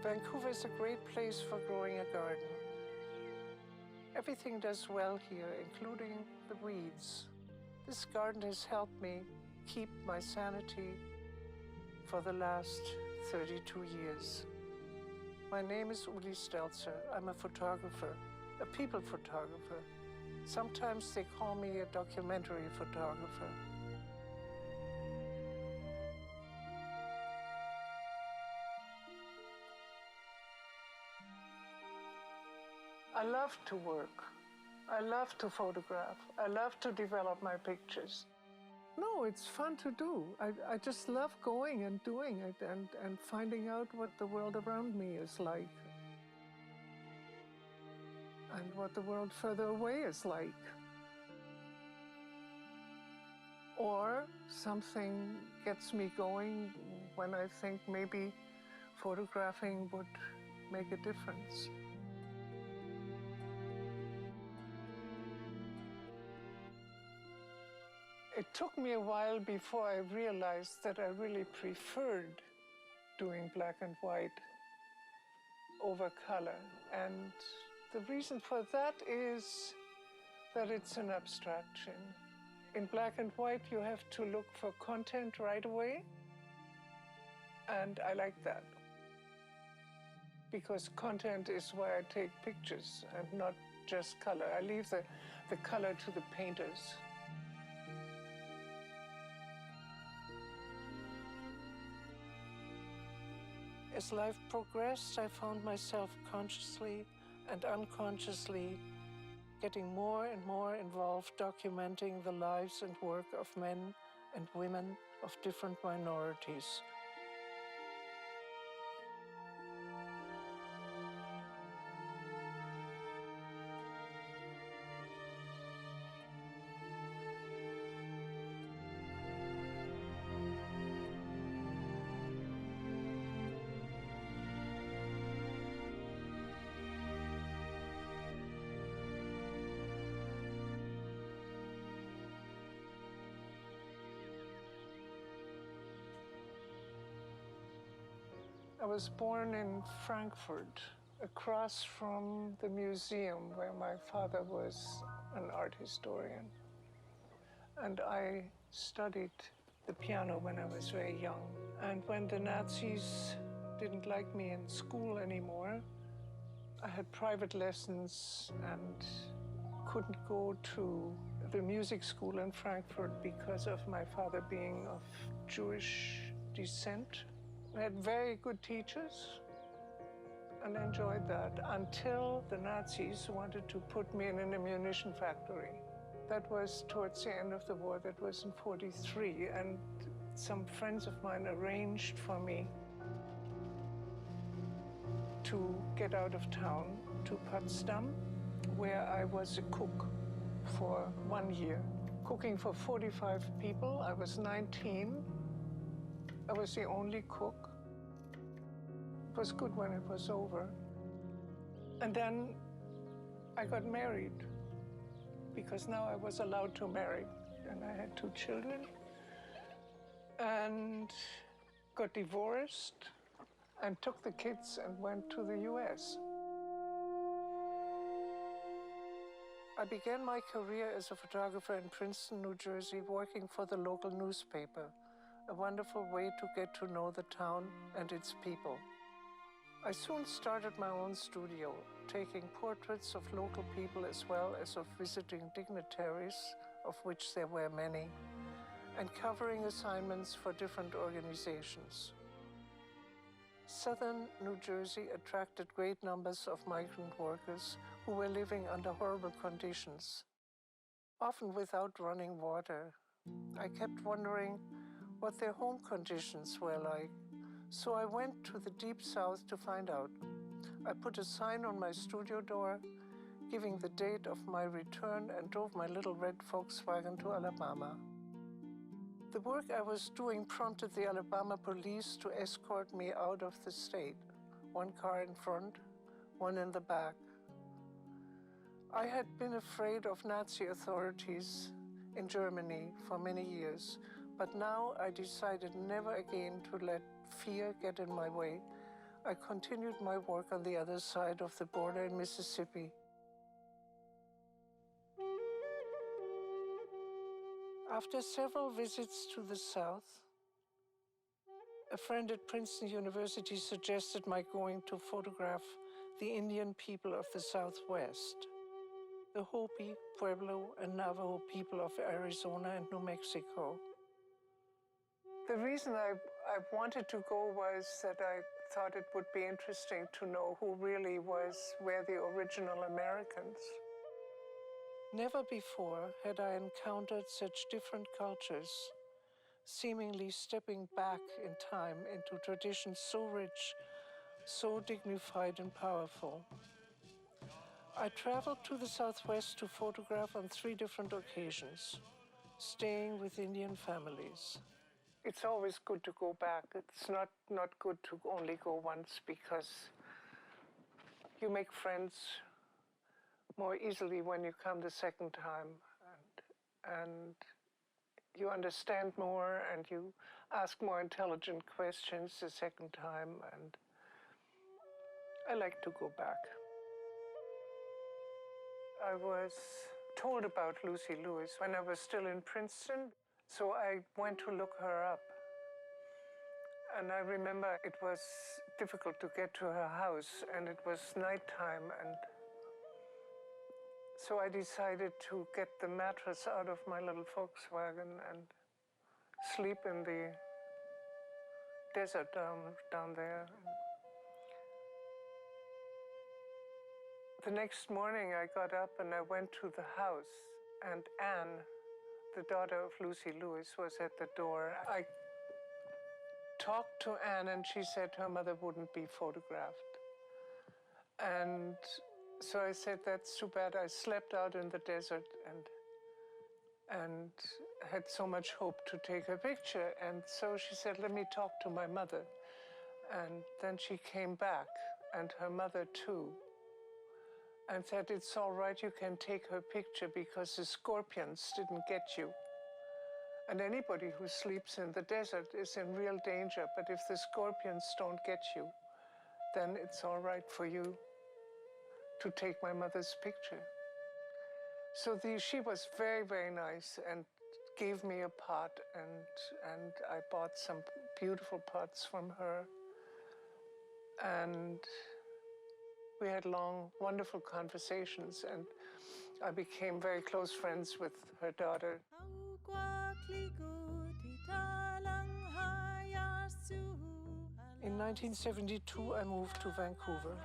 Vancouver is a great place for growing a garden. Everything does well here, including the weeds. This garden has helped me keep my sanity for the last 32 years. My name is Ulli Steltzer. I'm a photographer, a people photographer. Sometimes they call me a documentary photographer. I love to work. I love to photograph. I love to develop my pictures. No, it's fun to do. I just love going and doing it and finding out what the world around me is like and what the world further away is like. Or something gets me going when I think maybe photographing would make a difference. It took me a while before I realized that I really preferred doing black and white over color. And the reason for that is that it's an abstraction. In black and white, you have to look for content right away. And I like that. Because content is why I take pictures and not just color. I leave the color to the painters. As life progressed, I found myself consciously and unconsciously getting more and more involved documenting the lives and work of men and women of different minorities. I was born in Frankfurt, across from the museum where my father was an art historian. And I studied the piano when I was very young. And when the Nazis didn't like me in school anymore, I had private lessons and couldn't go to the music school in Frankfurt because of my father being of Jewish descent. I had very good teachers and enjoyed that until the Nazis wanted to put me in an ammunition factory. That was towards the end of the war, that was in '43, and some friends of mine arranged for me to get out of town to Potsdam, where I was a cook for 1 year. Cooking for 45 people. I was 19. I was the only cook. It was good when it was over. And then I got married, because now I was allowed to marry. And I had 2 children. And got divorced and took the kids and went to the US. I began my career as a photographer in Princeton, New Jersey, working for the local newspaper. A wonderful way to get to know the town and its people. I soon started my own studio, taking portraits of local people as well as of visiting dignitaries, of which there were many, and covering assignments for different organizations. Southern New Jersey attracted great numbers of migrant workers who were living under horrible conditions, often without running water. I kept wondering what their home conditions were like, so I went to the Deep South to find out. I put a sign on my studio door, giving the date of my return, and drove my little red Volkswagen to Alabama. The work I was doing prompted the Alabama police to escort me out of the state. 1 car in front, 1 in the back. I had been afraid of Nazi authorities in Germany for many years, but now I decided never again to let fear get in my way. I continued my work on the other side of the border in Mississippi. After several visits to the South, a friend at Princeton University suggested my going to photograph the Indian people of the Southwest, the Hopi, Pueblo, and Navajo people of Arizona and New Mexico. The reason I wanted to go was that I thought it would be interesting to know who really were the original Americans. Never before had I encountered such different cultures, seemingly stepping back in time into traditions so rich, so dignified and powerful. I traveled to the Southwest to photograph on 3 different occasions, staying with Indian families. It's always good to go back. It's not good to only go once, because you make friends more easily when you come the second time, and you understand more and you ask more intelligent questions the second time, and I like to go back. I was told about Lucy Lewis when I was still in Princeton, so I went to look her up. And I remember it was difficult to get to her house, and it was nighttime, and so I decided to get the mattress out of my little Volkswagen and sleep in the desert down there. The next morning I got up and I went to the house, and Anne, the daughter of Lucy Lewis, was at the door. I talked to Anne and she said her mother wouldn't be photographed. And so I said, that's too bad. I slept out in the desert and had so much hope to take her picture. And so she said, let me talk to my mother. And then she came back, and her mother too, and said, it's all right, you can take her picture because the scorpions didn't get you. And anybody who sleeps in the desert is in real danger, but if the scorpions don't get you, then it's all right for you to take my mother's picture. So she was very, very nice and gave me a pot, and I bought some beautiful pots from her. And we had long, wonderful conversations, and I became very close friends with her daughter. In 1972, I moved to Vancouver.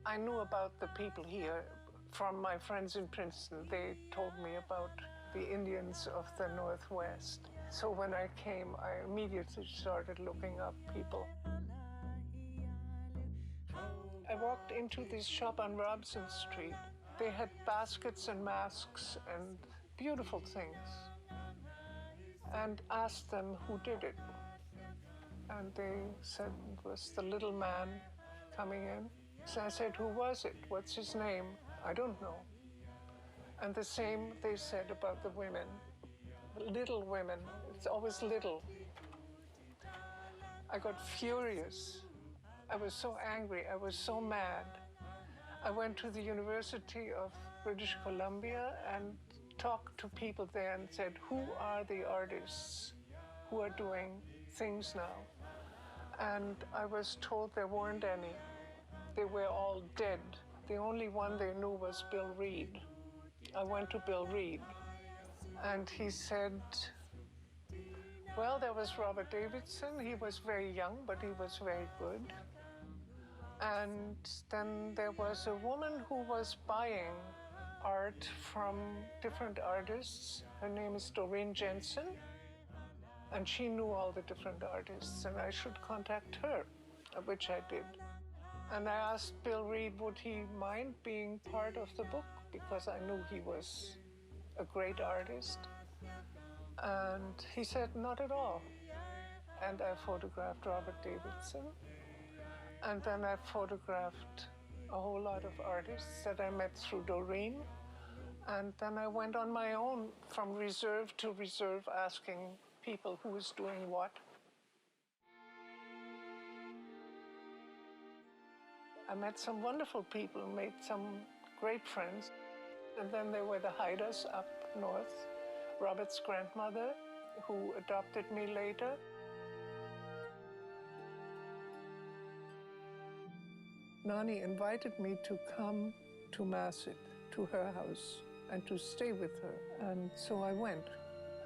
I knew about the people here from my friends in Princeton. They told me about the Indians of the Northwest. So when I came, I immediately started looking up people. I walked into this shop on Robson Street. They had baskets and masks and beautiful things, and asked them who did it. And they said it was the little man coming in. So I said, who was it? What's his name? I don't know. And the same they said about the women. Little women. It's always little. I got furious. I was so angry. I was so mad. I went to the University of British Columbia and talked to people there and said, who are the artists who are doing things now? And I was told there weren't any. They were all dead. The only one they knew was Bill Reed. I went to Bill Reed, and he said, well, there was Robert Davidson. He was very young, but he was very good. And then there was a woman who was buying art from different artists. Her name is Doreen Jensen, and she knew all the different artists, and I should contact her, which I did. And I asked Bill Reed, would he mind being part of the book, because I knew he was a great artist. And he said, not at all. And I photographed Robert Davidson. And then I photographed a whole lot of artists that I met through Doreen. And then I went on my own from reserve to reserve, asking people who was doing what. I met some wonderful people, made some great friends. And then there were the Hyders up north, Robert's grandmother, who adopted me later. Nani invited me to come to Masset, to her house, and to stay with her. And so I went.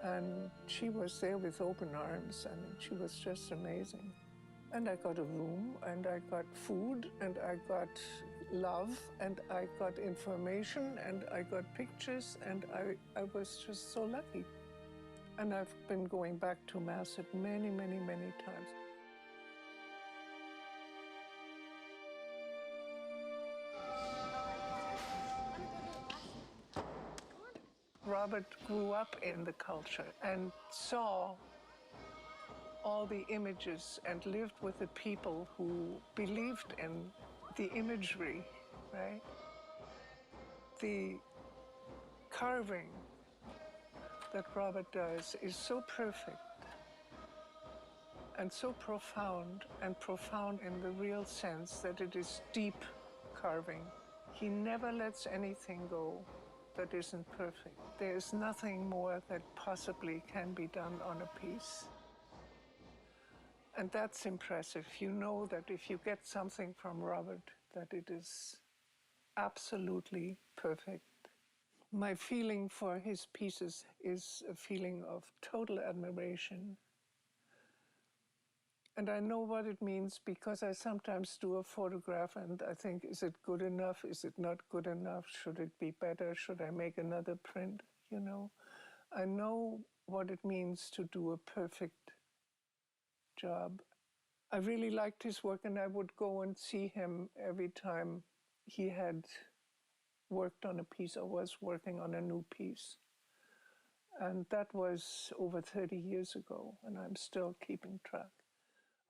And she was there with open arms, and she was just amazing. And I got a room, and I got food, and I got love, and I got information, and I got pictures, and I was just so lucky. And I've been going back to Masset many, many, many times. Robert grew up in the culture and saw all the images and lived with the people who believed in the imagery, right? The carving that Robert does is so perfect and so profound, and profound in the real sense that it is deep carving. He never lets anything go that isn't perfect. There is nothing more that possibly can be done on a piece. And that's impressive. You know that if you get something from Robert, that it is absolutely perfect. My feeling for his pieces is a feeling of total admiration. And I know what it means because I sometimes do a photograph and I think, is it good enough? Is it not good enough? Should it be better? Should I make another print? You know, I know what it means to do a perfect job. I really liked his work, and I would go and see him every time he had worked on a piece or was working on a new piece. And that was over 30 years ago, and I'm still keeping track.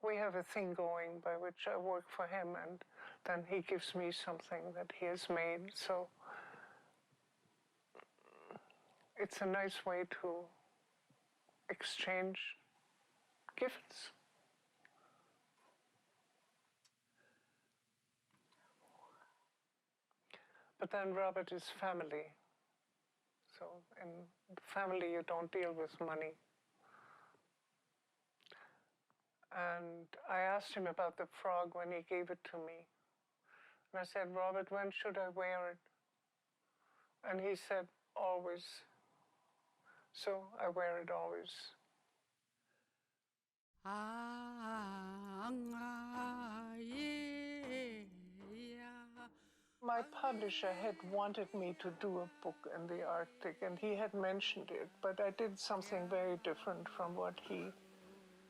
We have a thing going by which I work for him, and then he gives me something that he has made. So it's a nice way to exchange gifts. But then Robert is family. So in family, you don't deal with money. And I asked him about the frog when he gave it to me. And I said, Robert, when should I wear it? And he said, always. So I wear it always. My publisher had wanted me to do a book in the Arctic, and he had mentioned it, but I did something very different from what he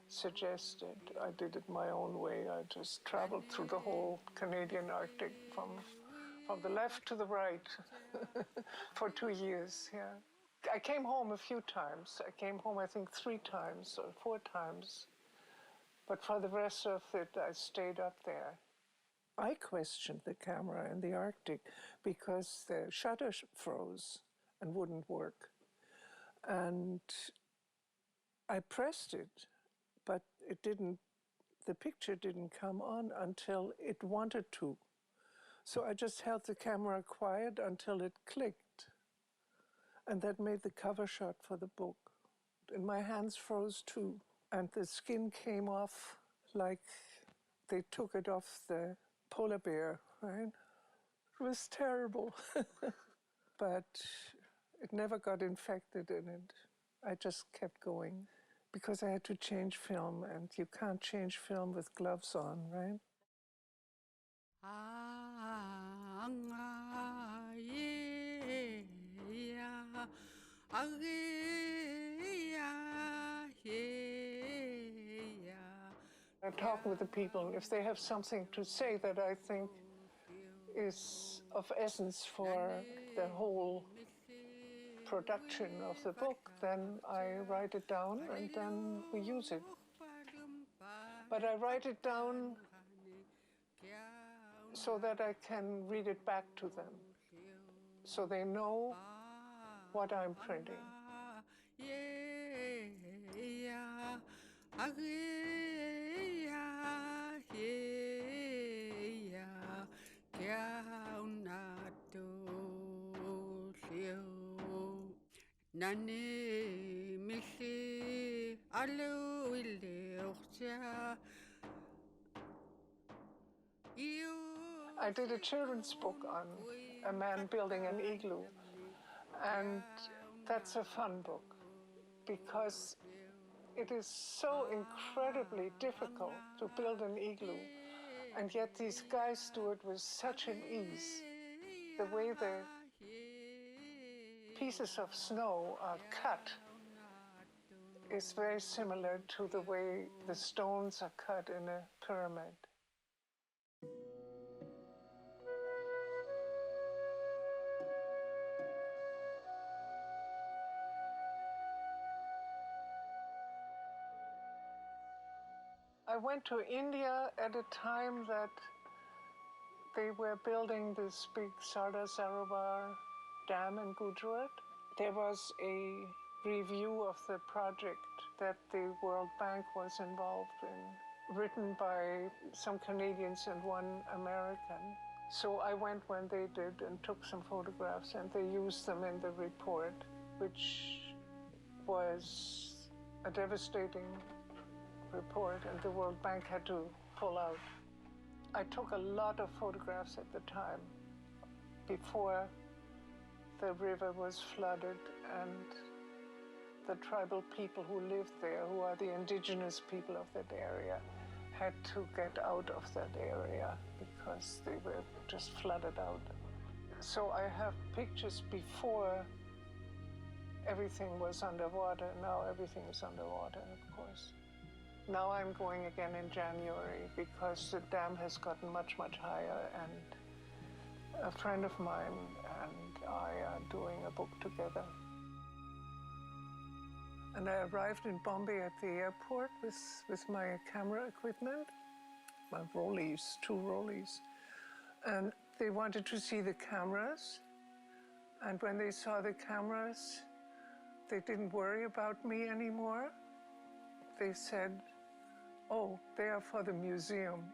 suggested. I did it my own way. I just traveled through the whole Canadian Arctic from the left to the right for 2 years, yeah. I came home a few times. I came home, I think, 3 times or 4 times. But for the rest of it, I stayed up there. I questioned the camera in the Arctic because the shutter froze and wouldn't work. And I pressed it, but it didn't, the picture didn't come on until it wanted to. So I just held the camera quiet until it clicked. And that made the cover shot for the book. And my hands froze too. And the skin came off like they took it off the polar bear, right? It was terrible. But it never got infected in it. I just kept going because I had to change film, and you can't change film with gloves on, right? I talk with the people. If they have something to say that I think is of essence for the whole production of the book, then I write it down and then we use it. But I write it down so that I can read it back to them, so they know what I'm printing. Nani milli alu illi uxja. I did a children's book on a man building an igloo, and that's a fun book because it is so incredibly difficult to build an igloo, and yet these guys do it with such an ease. The way the pieces of snow are cut is very similar to the way the stones are cut in a pyramid. I went to India at a time that they were building this big Sardar Sarovar dam in Gujarat. There was a review of the project that the World Bank was involved in, written by some Canadians and one American. So I went when they did and took some photographs, and they used them in the report, which was a devastating report, and the World Bank had to pull out. I took a lot of photographs at the time before the river was flooded, and the tribal people who lived there, who are the indigenous people of that area, had to get out of that area because they were just flooded out. So I have pictures before everything was underwater. Now everything is underwater, of course. Now I'm going again in January because the dam has gotten much, much higher, and a friend of mine and I are doing a book together. And I arrived in Bombay at the airport with my camera equipment, my rollies, 2 rollies. And they wanted to see the cameras. And when they saw the cameras, they didn't worry about me anymore. They said, "Oh, they are for the museum."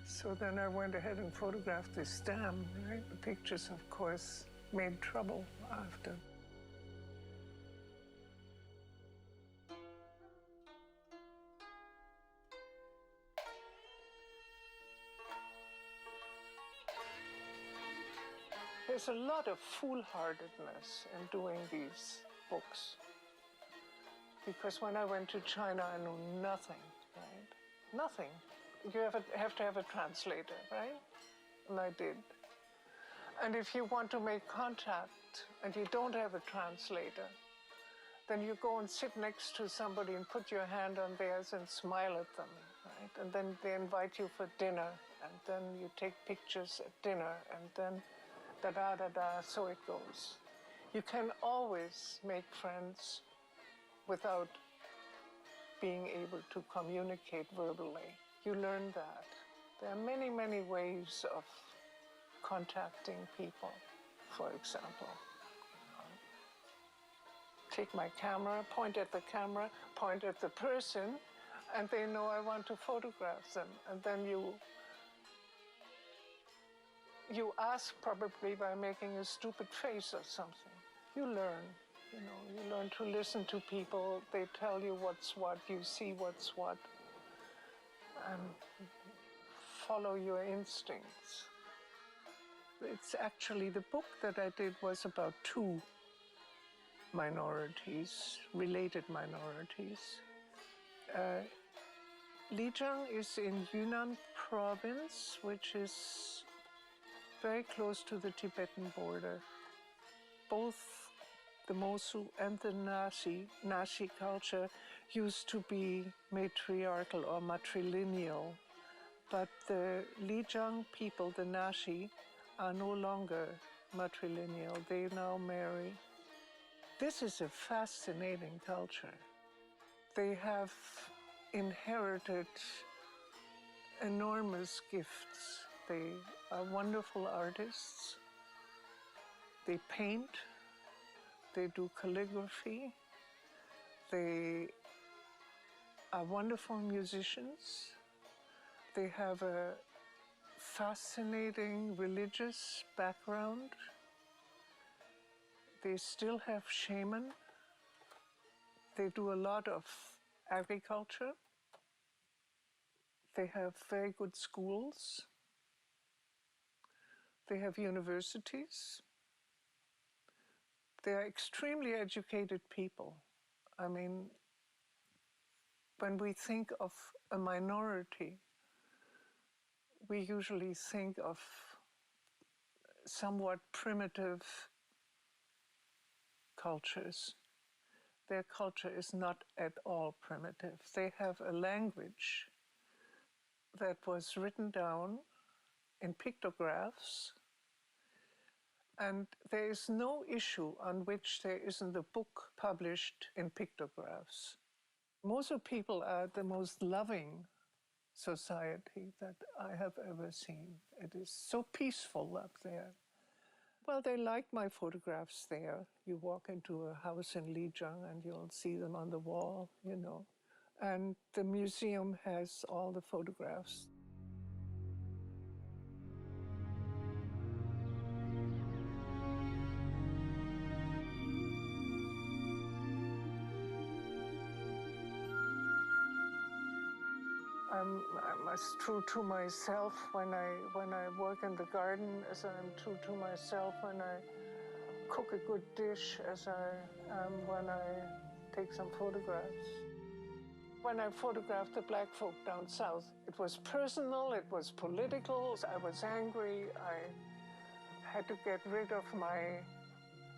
So then I went ahead and photographed this dam, right? The pictures, of course, made trouble after. There's a lot of foolhardiness in doing these books. Because when I went to China, I knew nothing, right? Nothing. You have to have a translator, right? And I did. And if you want to make contact and you don't have a translator, then you go and sit next to somebody and put your hand on theirs and smile at them, right? And then they invite you for dinner, and then you take pictures at dinner, and then da-da-da-da, so it goes. You can always make friends without being able to communicate verbally. You learn that. There are many, many ways of contacting people, for example. Take my camera, point at the camera, point at the person, and they know I want to photograph them. And then you ask probably by making a stupid face or something. You learn, you learn to listen to people. They tell you what's what, you see what's what, and follow your instincts. It's actually, the book that I did was about 2 minorities, related minorities. Lijiang is in Yunnan province, which is very close to the Tibetan border. Both the Mosu and the Nashi culture used to be matriarchal or matrilineal, but the Lijiang people, the Nashi, are no longer matrilineal. They now marry. This is a fascinating culture. They have inherited enormous gifts. They are wonderful artists. They paint. They do calligraphy. They are wonderful musicians. They have a fascinating religious background. They still have shaman. They do a lot of agriculture. They have very good schools. They have universities. They are extremely educated people. I mean, when we think of a minority, we usually think of somewhat primitive cultures. Their culture is not at all primitive. They have a language that was written down in pictographs, and there is no issue on which there isn't a book published in pictographs. Mozo people are the most loving society that I have ever seen. It is so peaceful up there. Well, they like my photographs there. You walk into a house in Lijiang and you'll see them on the wall, you know. And the museum has all the photographs. I'm as true to myself when I work in the garden as I'm true to myself when I cook a good dish, as I am when I take some photographs. When I photographed the black folk down south, it was personal, it was political, I was angry, I had to get rid of my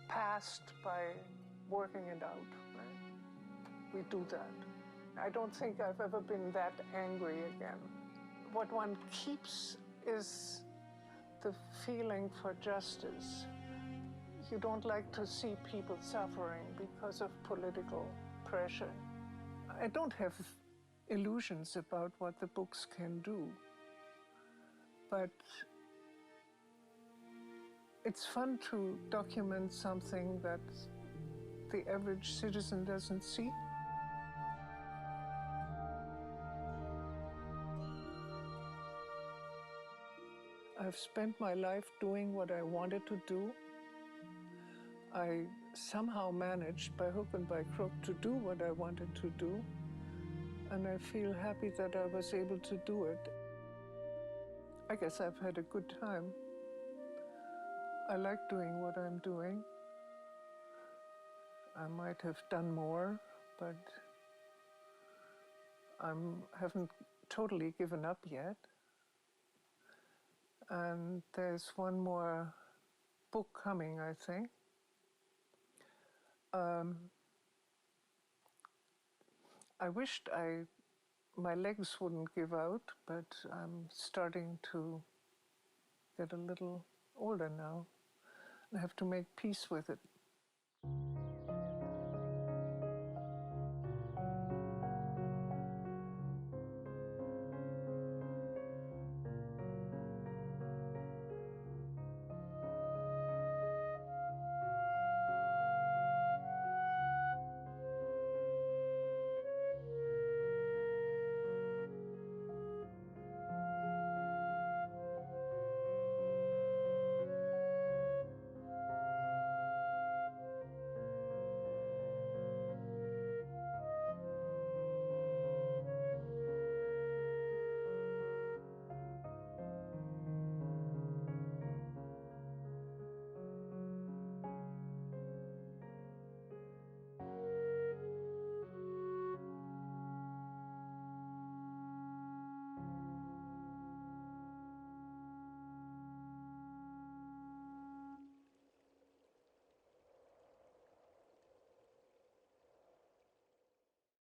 past by working it out. Right? We do that. I don't think I've ever been that angry again. What one keeps is the feeling for justice. You don't like to see people suffering because of political pressure. I don't have illusions about what the books can do, but it's fun to document something that the average citizen doesn't see. I've spent my life doing what I wanted to do. I somehow managed, by hook and by crook, to do what I wanted to do. And I feel happy that I was able to do it. I guess I've had a good time. I like doing what I'm doing. I might have done more, but I haven't totally given up yet. And there's one more book coming, I think. I wished my legs wouldn't give out, but I'm starting to get a little older now. I have to make peace with it.